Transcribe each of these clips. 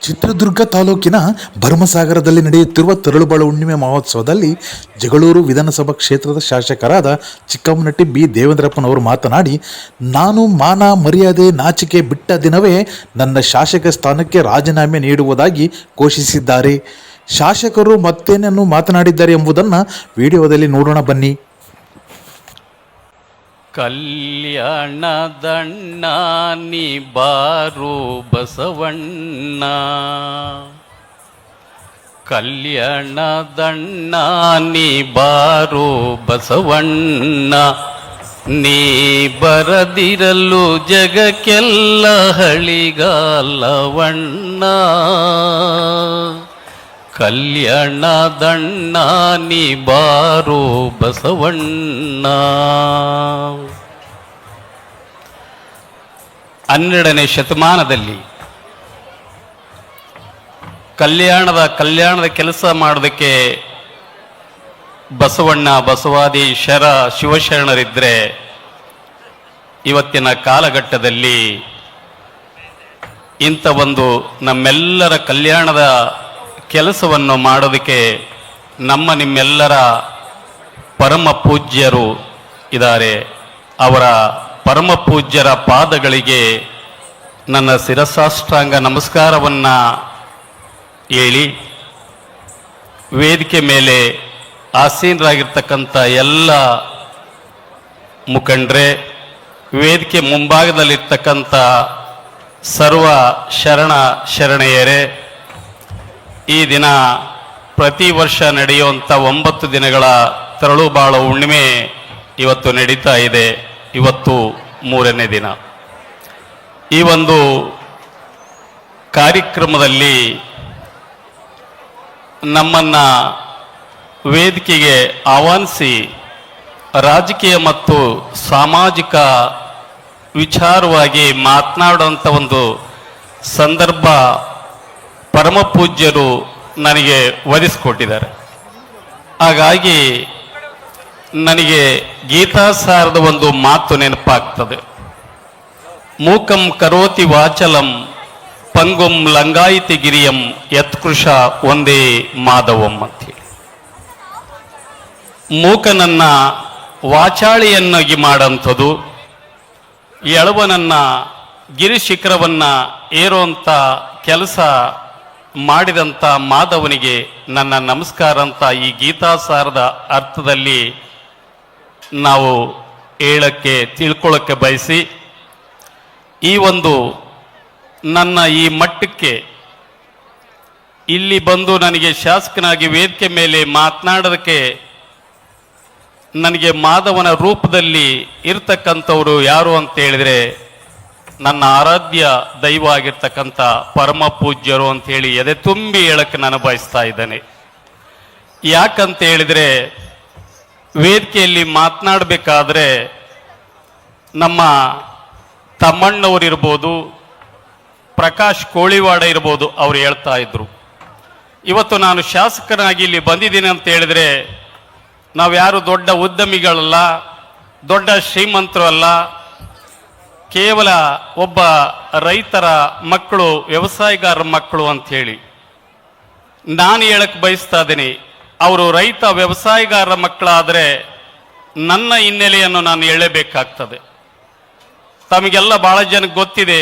ಚಿತ್ರದುರ್ಗ ತಾಲೂಕಿನ ಭರಮಸಾಗರದಲ್ಲಿ ನಡೆಯುತ್ತಿರುವ ತರಳುಬಾಳು ಹುಣ್ಣಿಮೆ ಮಹೋತ್ಸವದಲ್ಲಿ ಜಗಳೂರು ವಿಧಾನಸಭಾ ಕ್ಷೇತ್ರದ ಶಾಸಕರಾದ ಚಿಕ್ಕಮ್ಮನಟ್ಟಿ ಬಿ ದೇವೇಂದ್ರಪ್ಪನವರು ಮಾತನಾಡಿ, ನಾನು ಮಾನ ಮರ್ಯಾದೆ ನಾಚಿಕೆ ಬಿಟ್ಟ ದಿನವೇ ನನ್ನ ಶಾಸಕ ಸ್ಥಾನಕ್ಕೆ ರಾಜೀನಾಮೆ ನೀಡುವುದಾಗಿ ಘೋಷಿಸಿದ್ದಾರೆ. ಶಾಸಕರು ಮತ್ತೇನನ್ನು ಮಾತನಾಡಿದ್ದಾರೆ ಎಂಬುದನ್ನು ವಿಡಿಯೋದಲ್ಲಿ ನೋಡೋಣ ಬನ್ನಿ. ಕಲ್ಯಾಣದಣ್ಣ ನೀ ಬಾರು ಬಸವಣ್ಣ, ಕಲ್ಯಾಣದಣ್ಣ ನೀ ಬಾರು ಬಸವಣ್ಣ, ನೀ ಬರದಿರಲು ಜಗಕ್ಕೆಲ್ಲ ಹಳಿಗಾಲವಣ್ಣ, ಕಲ್ಯಾಣದಣ್ಣ ನೀ ಬಾರು ಬಸವಣ್ಣ. 12ನೇ ಶತಮಾನದಲ್ಲಿ ಕಲ್ಯಾಣದ ಕೆಲಸ ಮಾಡೋದಕ್ಕೆ ಬಸವಣ್ಣ, ಬಸವಾದಿ, ಶಿವಶರಣರಿದ್ದರೆ ಇವತ್ತಿನ ಕಾಲಘಟ್ಟದಲ್ಲಿ ಇಂಥ ಒಂದು ನಮ್ಮೆಲ್ಲರ ಕಲ್ಯಾಣದ ಕೆಲಸವನ್ನು ಮಾಡೋದಕ್ಕೆ ನಿಮ್ಮೆಲ್ಲರ ಪರಮ ಪೂಜ್ಯರು ಇದ್ದಾರೆ. ಅವರ ಪರಮ ಪೂಜ್ಯರ ಪಾದಗಳಿಗೆ ನನ್ನ ಶಿರಸಾಷ್ಟಾಂಗ ನಮಸ್ಕಾರವನ್ನು ಹೇಳಿ, ವೇದಿಕೆ ಮೇಲೆ ಆಸೀನರಾಗಿರ್ತಕ್ಕಂಥ ಎಲ್ಲ ಮುಖಂಡರೇ, ವೇದಿಕೆ ಮುಂಭಾಗದಲ್ಲಿರ್ತಕ್ಕಂಥ ಸರ್ವ ಶರಣೆಯರೇ, ಈ ದಿನ ಪ್ರತಿ ವರ್ಷ ನಡೆಯುವಂಥ 9 ದಿನಗಳ ತರಳುಬಾಳು ಹುಣ್ಣಿಮೆ ಇವತ್ತು ನಡೀತಾ ಇದೆ. ಇವತ್ತು 3ನೇ ದಿನ. ಈ ಒಂದು ಕಾರ್ಯಕ್ರಮದಲ್ಲಿ ನಮ್ಮನ್ನು ವೇದಿಕೆಗೆ ಆಹ್ವಾನಿಸಿ ರಾಜಕೀಯ ಮತ್ತು ಸಾಮಾಜಿಕ ವಿಚಾರವಾಗಿ ಮಾತನಾಡುವಂಥ ಒಂದು ಸಂದರ್ಭ ಪರಮ ಪೂಜ್ಯರು ನನಗೆ ಒದಗಿಸಿಕೊಟ್ಟಿದ್ದಾರೆ. ಹಾಗಾಗಿ ನನಗೆ ಗೀತಾಸಾರದ ಒಂದು ಮಾತು ನೆನಪಾಗ್ತದೆ. ಮೂಕಂ ಕರೋತಿ ವಾಚಲಂ ಪಂಗುಂ ಲಂಗಾಯಿತಿ ಗಿರಿಯಂ ಯತ್ಕೃಷ ಒಂದೇ ಮಾಧವಂ ಅಂತೇಳಿ, ಮೂಕನನ್ನ ವಾಚಾಳಿಯನ್ನಾಗಿ ಮಾಡೋಂಥದ್ದು, ಎಳವನನ್ನ ಗಿರಿಶಿಖರವನ್ನು ಏರುವಂಥ ಕೆಲಸ ಮಾಡಿದಂಥ ಮಾಧವನಿಗೆ ನನ್ನ ನಮಸ್ಕಾರ ಅಂತ ಈ ಗೀತಾಸಾರದ ಅರ್ಥದಲ್ಲಿ ನಾವು ತಿಳ್ಕೊಳ್ಳೋಕ್ಕೆ ಬಯಸಿ, ಈ ಒಂದು ನನ್ನ ಈ ಮಟ್ಟಕ್ಕೆ ಇಲ್ಲಿ ಬಂದು ನನಗೆ ಶಾಸಕನಾಗಿ ವೇದಿಕೆ ಮೇಲೆ ಮಾತನಾಡೋದಕ್ಕೆ ನನಗೆ ಮಾಧವನ ರೂಪದಲ್ಲಿ ಇರ್ತಕ್ಕಂಥವ್ರು ಯಾರು ಅಂತ ಹೇಳಿದರೆ ನನ್ನ ಆರಾಧ್ಯ ದೈವ ಆಗಿರ್ತಕ್ಕಂಥ ಪರಮ ಪೂಜ್ಯರು ಅಂಥೇಳಿ ಎದೆ ತುಂಬಿ ಹೇಳಕ್ಕೆ ನಾನು ಬಯಸ್ತಾ ಇದ್ದೇನೆ. ಯಾಕಂತ ಹೇಳಿದರೆ, ವೇದಿಕೆಯಲ್ಲಿ ಮಾತನಾಡಬೇಕಾದ್ರೆ ನಮ್ಮ ತಮ್ಮಣ್ಣವರಿರ್ಬೋದು, ಪ್ರಕಾಶ್ ಕೋಳಿವಾಡ ಇರ್ಬೋದು, ಅವ್ರು ಹೇಳ್ತಾ ಇದ್ರು, ಇವತ್ತು ನಾನು ಶಾಸಕನಾಗಿ ಇಲ್ಲಿ ಬಂದಿದ್ದೀನಿ ಅಂತ ಹೇಳಿದರೆ ನಾವು ಯಾರು ದೊಡ್ಡ ಉದ್ಯಮಿಗಳಲ್ಲ, ದೊಡ್ಡ ಶ್ರೀಮಂತರು ಅಲ್ಲ, ಕೇವಲ ಒಬ್ಬ ರೈತರ ಮಕ್ಕಳು, ವ್ಯವಸಾಯಗಾರರ ಮಕ್ಕಳು ಅಂಥೇಳಿ ನಾನು ಹೇಳಕ್ಕೆ ಬಯಸ್ತಾ ಇದ್ದೀನಿ. ಅವರು ರೈತ ವ್ಯವಸಾಯಗಾರರ ಮಕ್ಕಳಾದರೆ ನನ್ನ ಹಿನ್ನೆಲೆಯನ್ನು ನಾನು ಹೇಳಬೇಕಾಗ್ತದೆ. ತಮಗೆಲ್ಲ ಭಾಳ ಜನಕ್ಕೆ ಗೊತ್ತಿದೆ,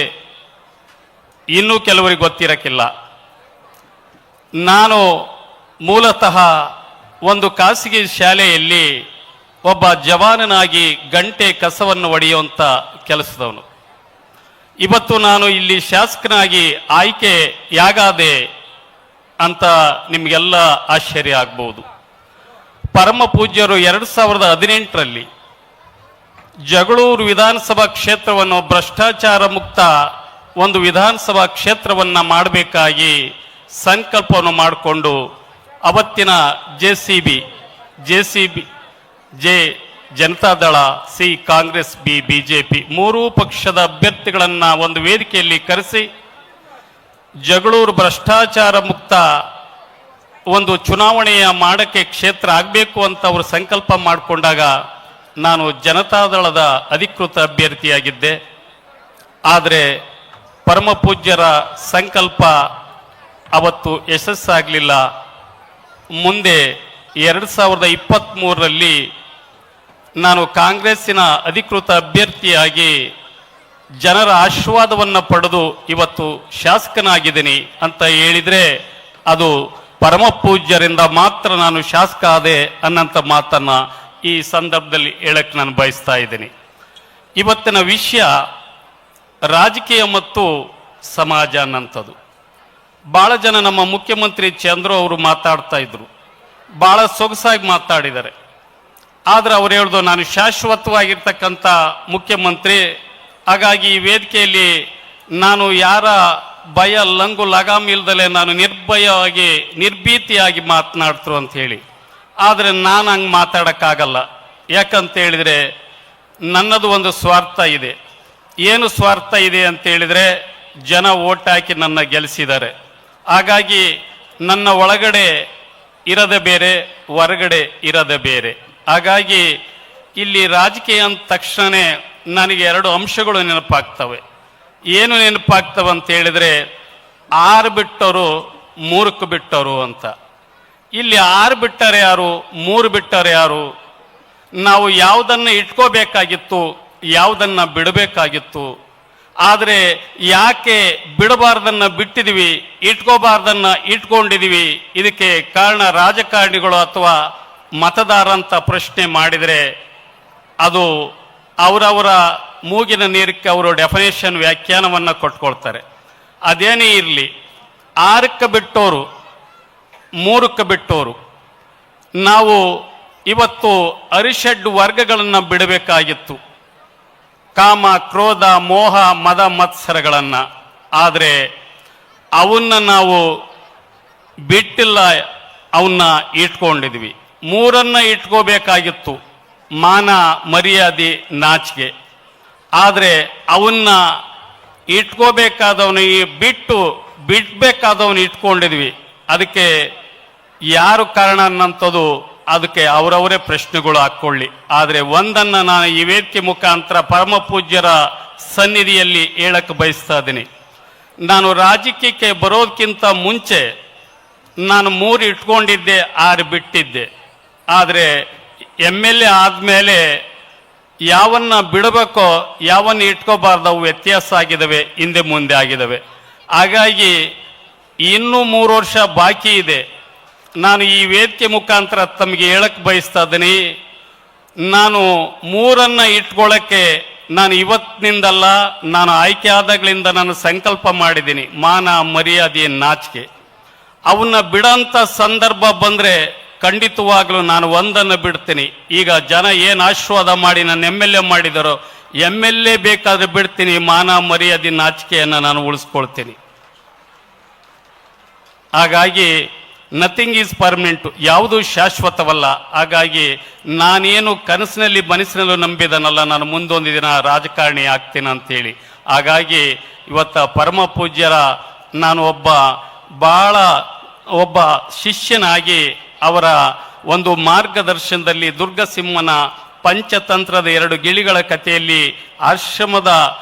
ಇನ್ನೂ ಕೆಲವರಿಗೆ ಗೊತ್ತಿರಕ್ಕಿಲ್ಲ. ನಾನು ಮೂಲತಃ ಒಂದು ಖಾಸಗಿ ಶಾಲೆಯಲ್ಲಿ ಒಬ್ಬ ಜವಾನನಾಗಿ ಗಂಟೆ ಕಸವನ್ನು ಹೊಡೆಯುವಂಥ ಕೆಲಸದವನು. ಇವತ್ತು ನಾನು ಇಲ್ಲಿ ಶಾಸಕನಾಗಿ ಆಯ್ಕೆಯಾಗಾದೆ ಅಂತ ನಿಮಗೆಲ್ಲ ಆಶ್ಚರ್ಯ ಆಗ್ಬೋದು. ಪರಮ ಪೂಜ್ಯರು 2018ರಲ್ಲಿ ಜಗಳೂರು ವಿಧಾನಸಭಾ ಕ್ಷೇತ್ರವನ್ನು ಭ್ರಷ್ಟಾಚಾರ ಮುಕ್ತ ಒಂದು ವಿಧಾನಸಭಾ ಕ್ಷೇತ್ರವನ್ನು ಮಾಡಬೇಕಾಗಿ ಸಂಕಲ್ಪವನ್ನು ಮಾಡಿಕೊಂಡು ಅವತ್ತಿನ J Janata Dal, C Congress, BJP 3 ಪಕ್ಷದ ಅಭ್ಯರ್ಥಿಗಳನ್ನು ಒಂದು ವೇದಿಕೆಯಲ್ಲಿ ಕರೆಸಿ ಜಗಳೂರು ಭ್ರಷ್ಟಾಚಾರ ಮುಕ್ತ ಒಂದು ಚುನಾವಣೆಯ ಮಾಡಕ್ಕೆ ಕ್ಷೇತ್ರ ಆಗಬೇಕು ಅಂತ ಅವರು ಸಂಕಲ್ಪ ಮಾಡಿಕೊಂಡಾಗ ನಾನು ಜನತಾದಳದ ಅಧಿಕೃತ ಅಭ್ಯರ್ಥಿಯಾಗಿದ್ದೆ. ಆದರೆ ಪರಮ ಪೂಜ್ಯರ ಸಂಕಲ್ಪ ಅವತ್ತು ಯಶಸ್ಸಾಗಲಿಲ್ಲ. ಮುಂದೆ 2023ರಲ್ಲಿ ನಾನು ಕಾಂಗ್ರೆಸ್ಸಿನ ಅಧಿಕೃತ ಅಭ್ಯರ್ಥಿಯಾಗಿ ಜನರ ಆಶೀರ್ವಾದವನ್ನು ಪಡೆದು ಇವತ್ತು ಶಾಸಕನಾಗಿದ್ದೀನಿ ಅಂತ ಹೇಳಿದರೆ ಅದು ಪರಮ ಪೂಜ್ಯರಿಂದ ಮಾತ್ರ ನಾನು ಶಾಸಕ ಆದೆ ಅನ್ನಂಥ ಮಾತನ್ನು ಈ ಸಂದರ್ಭದಲ್ಲಿ ಹೇಳಕ್ಕೆ ನಾನು ಬಯಸ್ತಾ ಇದ್ದೀನಿ. ಇವತ್ತಿನ ವಿಷಯ ರಾಜಕೀಯ ಮತ್ತು ಸಮಾಜ ಅನ್ನಂಥದ್ದು. ಭಾಳ ಜನ ನಮ್ಮ ಮುಖ್ಯಮಂತ್ರಿ ಚಂದ್ರು ಅವರು ಮಾತಾಡ್ತಾ ಇದ್ರು, ಭಾಳ ಸೊಗಸಾಗಿ ಮಾತಾಡಿದ್ದಾರೆ. ಆದರೆ ಅವ್ರು ಹೇಳ್ದು ನಾನು ಶಾಶ್ವತವಾಗಿರ್ತಕ್ಕಂಥ ಮುಖ್ಯಮಂತ್ರಿ, ಹಾಗಾಗಿ ಈ ವೇದಿಕೆಯಲ್ಲಿ ನಾನು ಯಾರ ಭಯ ಲಂಗು ಲಗಾಮ್ ಇಲ್ದಲೆ ನಾನು ನಿರ್ಭಯವಾಗಿ ನಿರ್ಭೀತಿಯಾಗಿ ಮಾತನಾಡ್ತರು ಅಂತ ಹೇಳಿ. ಆದರೆ ನಾನು ಹಂಗೆ ಮಾತಾಡೋಕ್ಕಾಗಲ್ಲ. ಯಾಕಂತ ಹೇಳಿದರೆ ನನ್ನದು ಒಂದು ಸ್ವಾರ್ಥ ಇದೆ. ಏನು ಸ್ವಾರ್ಥ ಇದೆ ಅಂತ ಹೇಳಿದರೆ ಜನ ಓಟ್ ಹಾಕಿ ನನ್ನ ಗೆಲ್ಲಿಸಿದ್ದಾರೆ. ಹಾಗಾಗಿ ನನ್ನ ಒಳಗಡೆ ಇರದೆ ಬೇರೆ, ಹೊರಗಡೆ ಇರದೆ ಬೇರೆ. ಹಾಗಾಗಿ ಇಲ್ಲಿ ರಾಜಕೀಯ ಅಂದ ತಕ್ಷಣವೇ ನನಗೆ ಎರಡು ಅಂಶಗಳು ನೆನಪಾಗ್ತವೆ. ಏನು ನೆನಪಾಗ್ತವೆ ಅಂತ ಹೇಳಿದರೆ 6 ಬಿಟ್ಟವರು 3ಕ್ಕೆ ಬಿಟ್ಟವರು ಅಂತ. ಇಲ್ಲಿ 6 ಬಿಟ್ಟರೆ ಯಾರು, 3 ಬಿಟ್ಟರೆ ಯಾರು? ನಾವು ಯಾವುದನ್ನು ಇಟ್ಕೋಬೇಕಾಗಿತ್ತು, ಯಾವುದನ್ನು ಬಿಡಬೇಕಾಗಿತ್ತು. ಆದರೆ ಯಾಕೆ ಬಿಡಬಾರ್ದನ್ನು ಬಿಟ್ಟಿದ್ದೀವಿ, ಇಟ್ಕೋಬಾರ್ದನ್ನು ಇಟ್ಕೊಂಡಿದ್ದೀವಿ? ಇದಕ್ಕೆ ಕಾರಣ ರಾಜಕಾರಣಿಗಳು ಅಥವಾ ಮತದಾರ ಅಂತ ಪ್ರಶ್ನೆ ಮಾಡಿದರೆ ಅದು ಅವರವರ ಮೂಗಿನ ನೀರಕ್ಕೆ ಅವರು ಡೆಫಿನೇಷನ್ ವ್ಯಾಖ್ಯಾನವನ್ನು ಕೊಟ್ಕೊಳ್ತಾರೆ. ಅದೇನೇ ಇರಲಿ, 6ಕ್ಕೆ ಬಿಟ್ಟವರು 3ಕ್ಕೆ ಬಿಟ್ಟವರು ನಾವು ಇವತ್ತು ಅರಿಷಡ್ ವರ್ಗಗಳನ್ನು ಬಿಡಬೇಕಾಗಿತ್ತು, ಕಾಮ ಕ್ರೋಧ ಮೋಹ ಮದ ಮತ್ಸರಗಳನ್ನು. ಆದರೆ ಅವನ್ನ ನಾವು ಬಿಟ್ಟಿಲ್ಲ, ಅವನ್ನ ಇಟ್ಕೊಂಡಿದ್ವಿ. 3 ಇಟ್ಕೋಬೇಕಾಗಿತ್ತು, ಮಾನ ಮರ್ಯಾದೆ ನಾಚಿಕೆ. ಆದರೆ ಅವನ್ನ ಇಟ್ಕೋಬೇಕಾದವನು ಬಿಡಬೇಕಾದವನು ಇಟ್ಕೊಂಡಿದ್ವಿ. ಅದಕ್ಕೆ ಯಾರು ಕಾರಣ ಅನ್ನಂಥದ್ದು ಅದಕ್ಕೆ ಅವರವರೇ ಪ್ರಶ್ನೆಗಳು ಹಾಕ್ಕೊಳ್ಳಿ. ಆದರೆ ಒಂದನ್ನು ನಾನು ಈ ವೇದಿಕೆ ಮುಖಾಂತರ ಪರಮ ಪೂಜ್ಯರ ಸನ್ನಿಧಿಯಲ್ಲಿ ಹೇಳಕ್ಕೆ ಬಯಸ್ತಾ ಇದ್ದೀನಿ. ನಾನು ರಾಜಕೀಯಕ್ಕೆ ಬರೋದಕ್ಕಿಂತ ಮುಂಚೆ ನಾನು 3 ಇಟ್ಕೊಂಡಿದ್ದೆ, 6 ಬಿಟ್ಟಿದ್ದೆ. ಆದರೆ MLA ಆದಮೇಲೆ ಯಾವನ್ನ ಬಿಡಬೇಕೋ ಯಾವನ್ನ ಇಟ್ಕೋಬಾರ್ದವು ವ್ಯತ್ಯಾಸ ಆಗಿದ್ದಾವೆ, ಹಿಂದೆ ಮುಂದೆ ಆಗಿದ್ದಾವೆ. ಹಾಗಾಗಿ ಇನ್ನೂ 3 ವರ್ಷ ಬಾಕಿ ಇದೆ. ನಾನು ಈ ವೇದಿಕೆ ಮುಖಾಂತರ ತಮಗೆ ಹೇಳಕ್ಕೆ ಬಯಸ್ತಾ ಇದ್ದೀನಿ, ನಾನು 3 ಇಟ್ಕೊಳ್ಳೋಕ್ಕೆ ನಾನು ಇವತ್ತಿನಿಂದಲ್ಲ, ನಾನು ಆಯ್ಕೆ ಆದಾಗಲಿಂದ ನಾನು ಸಂಕಲ್ಪ ಮಾಡಿದ್ದೀನಿ. ಮಾನ ಮರ್ಯಾದೆ ನಾಚಿಕೆ ಅವನ್ನ ಬಿಡೋಂಥ ಸಂದರ್ಭ ಬಂದರೆ ಖಂಡಿತವಾಗ್ಲೂ ನಾನು 1 ಬಿಡ್ತೀನಿ. ಈಗ ಜನ ಏನು ಆಶೀರ್ವಾದ ಮಾಡಿ ನನ್ನ MLA ಮಾಡಿದಾರೋ, MLA ಬೇಕಾದ್ರೆ ಬಿಡ್ತೀನಿ, ಮಾನ ಮರ್ಯಾದೆ ನಾಚಿಕೆಯನ್ನು ನಾನು ಉಳಿಸ್ಕೊಳ್ತೀನಿ. ಹಾಗಾಗಿ ನಥಿಂಗ್ ಈಸ್ ಪರ್ಮನೆಂಟ್, ಯಾವುದೂ ಶಾಶ್ವತವಲ್ಲ. ಹಾಗಾಗಿ ನಾನೇನು ಕನಸಿನಲ್ಲಿ ಮನಸ್ಸಿನಲ್ಲೂ ನಂಬಿದನಲ್ಲ, ನಾನು ಮುಂದೊಂದು ದಿನ ರಾಜಕಾರಣಿ ಆಗ್ತೀನಿ ಅಂತೇಳಿ. ಹಾಗಾಗಿ ಇವತ್ತು ಪರಮ ಪೂಜ್ಯರ ನಾನು ಒಬ್ಬ ಶಿಷ್ಯನಾಗಿ ಅವರ ಒಂದು ಮಾರ್ಗದರ್ಶನದಲ್ಲಿ ದುರ್ಗಸಿಂಹನ ಪಂಚತಂತ್ರದ 2 ಗಿಳಿಗಳ ಕಥೆಯಲ್ಲಿ ಆಶ್ರಮದ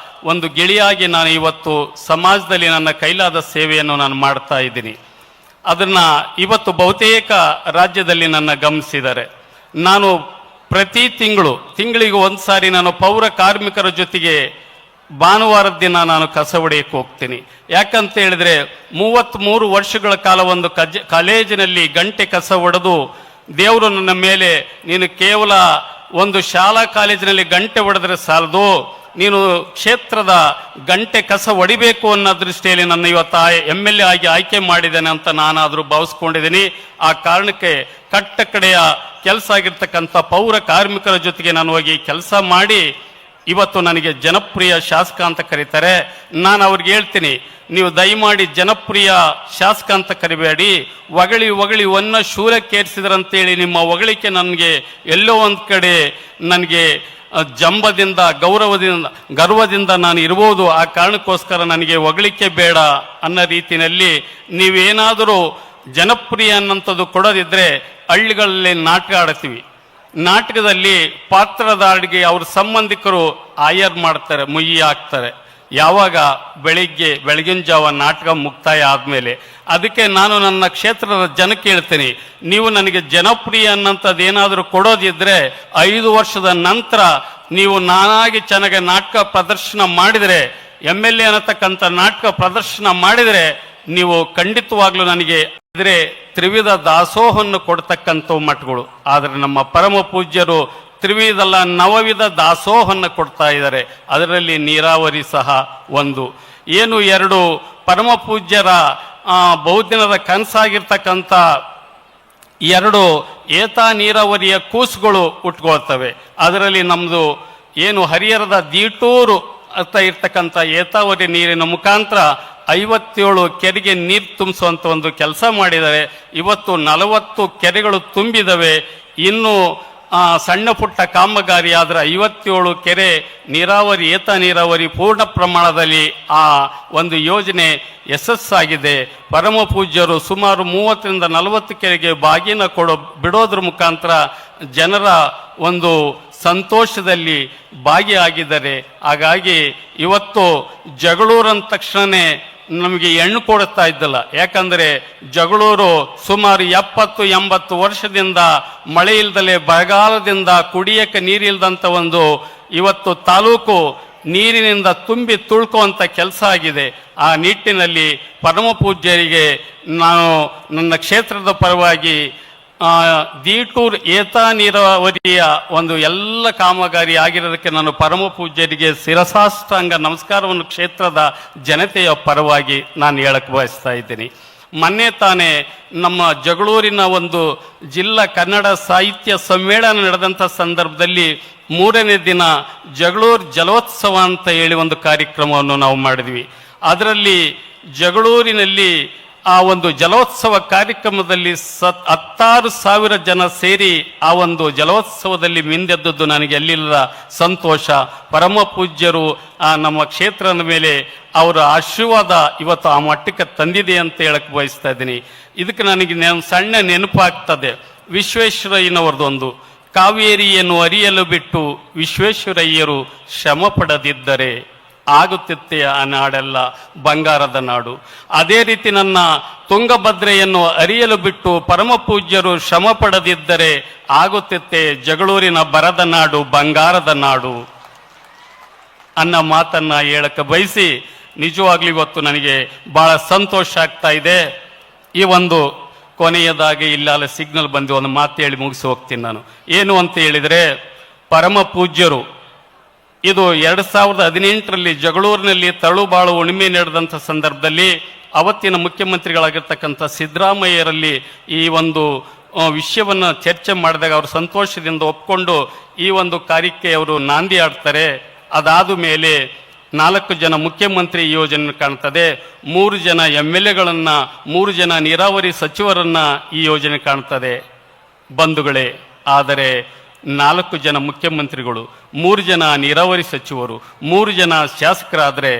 ಒಂದು ಗಿಳಿಯಾಗಿ ನಾನು ಇವತ್ತು ಸಮಾಜದಲ್ಲಿ ನನ್ನ ಕೈಲಾದ ಸೇವೆಯನ್ನು ನಾನು ಮಾಡ್ತಾ ಇದ್ದೀನಿ. ಅದನ್ನು ಇವತ್ತು ಬಹುತೇಕ ರಾಜ್ಯದಲ್ಲಿ ನನ್ನ ಗಮನಿಸಿದ್ದಾರೆ. ನಾನು ಪ್ರತಿ ತಿಂಗಳಿಗೆ 1 ಸಾರಿ ನಾನು ಪೌರ ಕಾರ್ಮಿಕರ ಜೊತೆಗೆ ಭಾನುವಾರದ ದಿನ ನಾನು ಕಸ ಹೊಡೆಯಕ್ಕೆ ಹೋಗ್ತೀನಿ. ಯಾಕಂತ ಹೇಳಿದ್ರೆ 33 ವರ್ಷಗಳ ಕಾಲ ಒಂದು ಕಾಲೇಜಿನಲ್ಲಿ ಗಂಟೆ ಕಸ ಹೊಡೆದು ದೇವರು ನನ್ನ ಮೇಲೆ, ನೀನು ಕೇವಲ ಒಂದು ಶಾಲಾ ಕಾಲೇಜಿನಲ್ಲಿ ಗಂಟೆ ಹೊಡೆದ್ರೆ ಸಾಲದು, ನೀನು ಕ್ಷೇತ್ರದ ಗಂಟೆ ಕಸ ಹೊಡಿಬೇಕು ಅನ್ನೋ ದೃಷ್ಟಿಯಲ್ಲಿ ನನ್ನ ಇವತ್ತು MLA ಆಗಿ ಆಯ್ಕೆ ಮಾಡಿದ್ದೇನೆ ಅಂತ ನಾನಾದರೂ ಭಾವಿಸ್ಕೊಂಡಿದ್ದೀನಿ. ಆ ಕಾರಣಕ್ಕೆ ಕಟ್ಟ ಕಡೆಯ ಕೆಲಸ ಆಗಿರ್ತಕ್ಕಂಥ ಪೌರ ಕಾರ್ಮಿಕರ ಜೊತೆಗೆ ನಾನು ಹೋಗಿ ಕೆಲಸ ಮಾಡಿ ಇವತ್ತು ನನಗೆ ಜನಪ್ರಿಯ ಶಾಸಕ ಅಂತ ಕರೀತಾರೆ. ನಾನು ಅವ್ರಿಗೆ ಹೇಳ್ತೀನಿ, ನೀವು ದಯಮಾಡಿ ಜನಪ್ರಿಯ ಶಾಸಕ ಅಂತ ಕರಿಬೇಡಿ, ಹೊಗಳಿ ಒನ್ನ ಶೂರಕ್ಕೇರಿಸಿದ್ರಂತೇಳಿ ನಿಮ್ಮ ಹೊಗಳಿಕೆ ನನಗೆ ಎಲ್ಲೋ ಒಂದು ಕಡೆ ನನಗೆ ಜಂಬದಿಂದ ಗರ್ವದಿಂದ ನಾನು ಇರ್ಬೋದು. ಆ ಕಾರಣಕ್ಕೋಸ್ಕರ ನನಗೆ ಹೊಗಳಿಕೆ ಬೇಡ ಅನ್ನೋ ರೀತಿಯಲ್ಲಿ ನೀವೇನಾದರೂ ಜನಪ್ರಿಯ ಅನ್ನೋಂಥದ್ದು ಕೊಡೋದಿದ್ರೆ ಹಳ್ಳಿಗಳಲ್ಲಿ ನಾಟಕ ಆಡ್ತೀವಿ. ನಾಟಕದಲ್ಲಿ ಪಾತ್ರಧಾರಿಗೆ ಅವ್ರ ಸಂಬಂಧಿಕರು ಆಯರ್ ಮಾಡ್ತಾರೆ, ಮುಯ್ಯಿ ಹಾಕ್ತಾರೆ. ಯಾವಾಗ ಬೆಳಗಿನ ಜಾವ ನಾಟಕ ಮುಕ್ತಾಯ ಆದಮೇಲೆ. ಅದಕ್ಕೆ ನಾನು ನನ್ನ ಕ್ಷೇತ್ರದ ಜನಕ್ಕೆ ಹೇಳ್ತೀನಿ, ನೀವು ನನಗೆ ಜನಪ್ರಿಯ ಅನ್ನೋಂಥದ್ದು ಏನಾದರೂ ಕೊಡೋದಿದ್ರೆ 5 ವರ್ಷದ ನಂತರ ನೀವು ನಾನಾಗಿ ಚೆನ್ನಾಗಿ ನಾಟಕ ಪ್ರದರ್ಶನ ಮಾಡಿದರೆ, MLA ಅನ್ನತಕ್ಕಂಥ ನಾಟಕ ಪ್ರದರ್ಶನ ಮಾಡಿದರೆ ನೀವು ಖಂಡಿತವಾಗ್ಲೂ ನನಗೆ ಇದ್ರೆ ತ್ರಿವಿಧ ದಾಸೋಹವನ್ನು ಕೊಡ್ತಕ್ಕಂಥ ಮಠಗಳು. ಆದರೆ ನಮ್ಮ ಪರಮ ಪೂಜ್ಯರು ತ್ರಿವಿಧಲ್ಲ ನವವಿಧ ದಾಸೋಹವನ್ನು ಕೊಡ್ತಾ ಇದ್ದಾರೆ. ಅದರಲ್ಲಿ ನೀರಾವರಿ ಸಹ ಒಂದು. ಏನು 2 ಪರಮ ಪೂಜ್ಯರ ಬಹುದಿನದ ಕನಸಾಗಿರ್ತಕ್ಕಂಥ 2 ಏತ ನೀರಾವರಿಯ ಕೂಸುಗಳು ಹುಟ್ಕೊಳ್ತವೆ. ಅದರಲ್ಲಿ ನಮ್ಮದು ಏನು ಹರಿಹರದ ದೀಟೂರು ಅಂತ ಇರ್ತಕ್ಕಂಥ ಏತಾವರಿ ನೀರಿನ ಮುಖಾಂತರ 57 ಕೆರೆಗೆ ನೀರು ತುಂಬಿಸುವಂಥ ಒಂದು ಕೆಲಸ ಮಾಡಿದ್ದಾರೆ. ಇವತ್ತು 40 ಕೆರೆಗಳು ತುಂಬಿದವೆ. ಇನ್ನು ಸಣ್ಣ ಪುಟ್ಟ ಕಾಮಗಾರಿ ಆದರೆ 57 ಕೆರೆ ನೀರಾವರಿ ಏತ ನೀರಾವರಿ ಪೂರ್ಣ ಪ್ರಮಾಣದಲ್ಲಿ ಆ ಒಂದು ಯೋಜನೆ ಯಶಸ್ಸಾಗಿದೆ. ಪರಮ ಪೂಜ್ಯರು ಸುಮಾರು 30ರಿಂದ 40 ಕೆರೆಗೆ ಬಾಗಿನ ಬಿಡೋದ್ರ ಮುಖಾಂತರ ಜನರ ಒಂದು ಸಂತೋಷದಲ್ಲಿ ಭಾಗಿಯಾಗಿದ್ದಾರೆ. ಹಾಗಾಗಿ ಇವತ್ತು ಜಗಳೂರು ಅಂದ ತಕ್ಷಣವೇ ನಮಗೆ ಹೆಣ್ಣು ಕೊಡುತ್ತಾ ಇದ್ದಲ್ಲ. ಯಾಕಂದರೆ ಜಗಳೂರು ಸುಮಾರು 70-80 ವರ್ಷದಿಂದ ಮಳೆ ಇಲ್ದಲೆ ಬರಗಾಲದಿಂದ ಕುಡಿಯಕ್ಕೆ ನೀರಿಲ್ದಂಥ ಒಂದು ಇವತ್ತು ತಾಲೂಕು ನೀರಿನಿಂದ ತುಂಬಿ ತುಳ್ಕುವಂಥ ಕೆಲಸ ಆಗಿದೆ. ಆ ನಿಟ್ಟಿನಲ್ಲಿ ಪರಮ ಪೂಜ್ಯರಿಗೆ ನಾನು ನನ್ನ ಕ್ಷೇತ್ರದ ಪರವಾಗಿ ದೀಟೂರ್ ಏತ ನೀರಾವರಿಯ ಒಂದು ಎಲ್ಲ ಕಾಮಗಾರಿ ಆಗಿರೋದಕ್ಕೆ ನಾನು ಪರಮ ಪೂಜ್ಯರಿಗೆ ಶಿರಸಾಷ್ಟಾಂಗ ನಮಸ್ಕಾರವನ್ನು ಕ್ಷೇತ್ರದ ಜನತೆಯ ಪರವಾಗಿ ನಾನು ಹೇಳಕ್ಕೆ ಬಯಸ್ತಾ ಇದ್ದೀನಿ. ಮೊನ್ನೆ ತಾನೇ ನಮ್ಮ ಜಗಳೂರಿನ ಒಂದು ಜಿಲ್ಲಾ ಕನ್ನಡ ಸಾಹಿತ್ಯ ಸಮ್ಮೇಳನ ನಡೆದಂಥ ಸಂದರ್ಭದಲ್ಲಿ 3ನೇ ದಿನ ಜಗಳೂರು ಜಲೋತ್ಸವ ಅಂತ ಹೇಳಿ ಒಂದು ಕಾರ್ಯಕ್ರಮವನ್ನು ನಾವು ಮಾಡಿದ್ವಿ. ಅದರಲ್ಲಿ ಜಗಳೂರಿನಲ್ಲಿ ಆ ಒಂದು ಜಲೋತ್ಸವ ಕಾರ್ಯಕ್ರಮದಲ್ಲಿ 16,000 ಜನ ಸೇರಿ ಆ ಒಂದು ಜಲೋತ್ಸವದಲ್ಲಿ ಮಿಂದೆದ್ದದ್ದು ನನಗೆ ಎಲ್ಲಿಲ್ಲ ಸಂತೋಷ. ಪರಮ ಪೂಜ್ಯರು ನಮ್ಮ ಕ್ಷೇತ್ರದ ಮೇಲೆ ಅವರ ಆಶೀರ್ವಾದ ಇವತ್ತು ಆ ಮಟ್ಟಕ್ಕೆ ತಂದಿದೆ ಅಂತ ಹೇಳಕ್ಕೆ ಬಯಸ್ತಾ ಇದ್ದೀನಿ. ಇದಕ್ಕೆ ನನಗೆ ಸಣ್ಣ ನೆನಪಾಗ್ತದೆ ವಿಶ್ವೇಶ್ವರಯ್ಯನವ್ರದ್ದೊಂದು, ಕಾವೇರಿಯನ್ನು ಅರಿಯಲು ಬಿಟ್ಟು ವಿಶ್ವೇಶ್ವರಯ್ಯರು ಶ್ರಮ ಪಡದಿದ್ದರೆ ಆಗುತ್ತಿತ್ತೆ ಆ ನಾಡೆಲ್ಲ ಬಂಗಾರದ ನಾಡು. ಅದೇ ರೀತಿ ನನ್ನ ತುಂಗಭದ್ರೆಯನ್ನು ಅರಿಯಲು ಬಿಟ್ಟು ಪರಮ ಪೂಜ್ಯರು ಶ್ರಮ ಪಡದಿದ್ದರೆ ಆಗುತ್ತಿತ್ತೆ ಜಗಳೂರಿನ ಬರದ ನಾಡು ಬಂಗಾರದ ನಾಡು ಅನ್ನೋ ಮಾತನ್ನ ಹೇಳಕ್ಕೆ ಬಯಸಿ ನಿಜವಾಗ್ಲೂ ಇವತ್ತು ನನಗೆ ಬಹಳ ಸಂತೋಷ ಆಗ್ತಾ ಇದೆ. ಈ ಒಂದು ಕೊನೆಯದಾಗಿ ಇಲ್ಲ ಸಿಗ್ನಲ್ ಬಂದು ಒಂದು ಮಾತು ಹೇಳಿ ಮುಗಿಸಿ ಹೋಗ್ತೀನಿ ನಾನು. ಏನು ಅಂತ ಹೇಳಿದರೆ, ಪರಮ ಪೂಜ್ಯರು ಇದು 2018ರಲ್ಲಿ ಜಗಳೂರಿನಲ್ಲಿ ತಳುಬಾಳು ಹುಣ್ಣಿಮೆ ನಡೆದಂಥ ಸಂದರ್ಭದಲ್ಲಿ ಅವತ್ತಿನ ಮುಖ್ಯಮಂತ್ರಿಗಳಾಗಿರ್ತಕ್ಕಂಥ ಸಿದ್ದರಾಮಯ್ಯರಲ್ಲಿ ಈ ಒಂದು ವಿಷಯವನ್ನು ಚರ್ಚೆ ಮಾಡಿದಾಗ ಅವರು ಸಂತೋಷದಿಂದ ಒಪ್ಕೊಂಡು ಈ ಒಂದು ಕಾರ್ಯಕ್ಕೆ ಅವರು ನಾಂದಿ ಆಡ್ತಾರೆ. ಅದಾದ ಮೇಲೆ 4 ಜನ ಮುಖ್ಯಮಂತ್ರಿ ಯೋಜನೆ ಕಾಣ್ತದೆ, 3 ಜನ MLAಗಳನ್ನು, 3 ಜನ ನೀರಾವರಿ ಸಚಿವರನ್ನ ಈ ಯೋಜನೆ ಕಾಣ್ತದೆ ಬಂಧುಗಳೇ. ಆದರೆ 4 ಜನ ಮುಖ್ಯಮಂತ್ರಿಗಳು, 3 ಜನ ನೀರಾವರಿ ಸಚಿವರು, 3 ಜನ ಶಾಸಕರಾದರೆ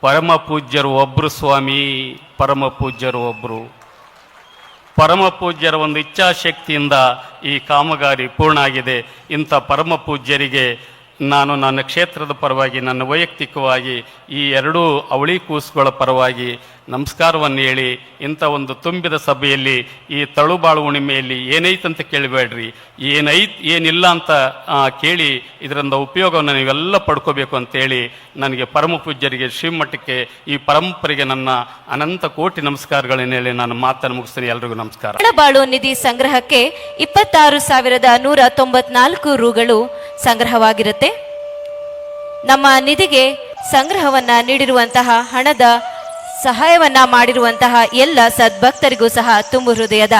ಪರಮ ಪೂಜ್ಯರು ಒಬ್ಬರು ಸ್ವಾಮಿ. ಪರಮ ಪೂಜ್ಯರು ಒಬ್ಬರು. ಪರಮ ಪೂಜ್ಯರ ಒಂದು ಇಚ್ಛಾಶಕ್ತಿಯಿಂದ ಈ ಕಾಮಗಾರಿ ಪೂರ್ಣ ಆಗಿದೆ. ಇಂಥ ಪರಮ ಪೂಜ್ಯರಿಗೆ ನಾನು ನನ್ನ ಕ್ಷೇತ್ರದ ಪರವಾಗಿ, ನನ್ನ ವೈಯಕ್ತಿಕವಾಗಿ ಈ 2 ಅವಳಿ ಕೂಸುಗಳ ಪರವಾಗಿ ನಮಸ್ಕಾರವನ್ನು ಹೇಳಿ, ಇಂಥ ಒಂದು ತುಂಬಿದ ಸಭೆಯಲ್ಲಿ ಈ ತಳುಬಾಳು ಹುಣ್ಣಿಮೆಯಲ್ಲಿ ಏನೈತಂತ ಕೇಳಬೇಡ್ರಿ, ಏನಿಲ್ಲ ಅಂತ ಕೇಳಿ ಇದರಿಂದ ಉಪಯೋಗವನ್ನು ನೀವೆಲ್ಲ ಪಡ್ಕೋಬೇಕು ಅಂತೇಳಿ ನನಗೆ ಪರಮ ಪೂಜ್ಯರಿಗೆ ಶ್ರೀಮಠಕ್ಕೆ ಈ ಪರಂಪರೆಗೆ ನನ್ನ ಅನಂತ ಕೋಟಿ ನಮಸ್ಕಾರಗಳನ್ನ ಹೇಳಿ ನಾನು ಮಾತನ್ನು ಮುಗಿಸ್ತೀನಿ. ಎಲ್ರಿಗೂ ನಮಸ್ಕಾರ. ತಳುಬಾಳು ನಿಧಿ ಸಂಗ್ರಹಕ್ಕೆ 26,194 ರೂಗಳು ಸಂಗ್ರಹವಾಗಿರುತ್ತೆ. ನಮ್ಮ ನಿಧಿಗೆ ಸಂಗ್ರಹವನ್ನ ನೀಡಿರುವಂತಹ ಹಣದ ಸಹಾಯವನ್ನ ಮಾಡಿರುವಂತಹ ಎಲ್ಲ ಸದ್ಭಕ್ತರಿಗೂ ಸಹ ತುಂಬು ಹೃದಯದ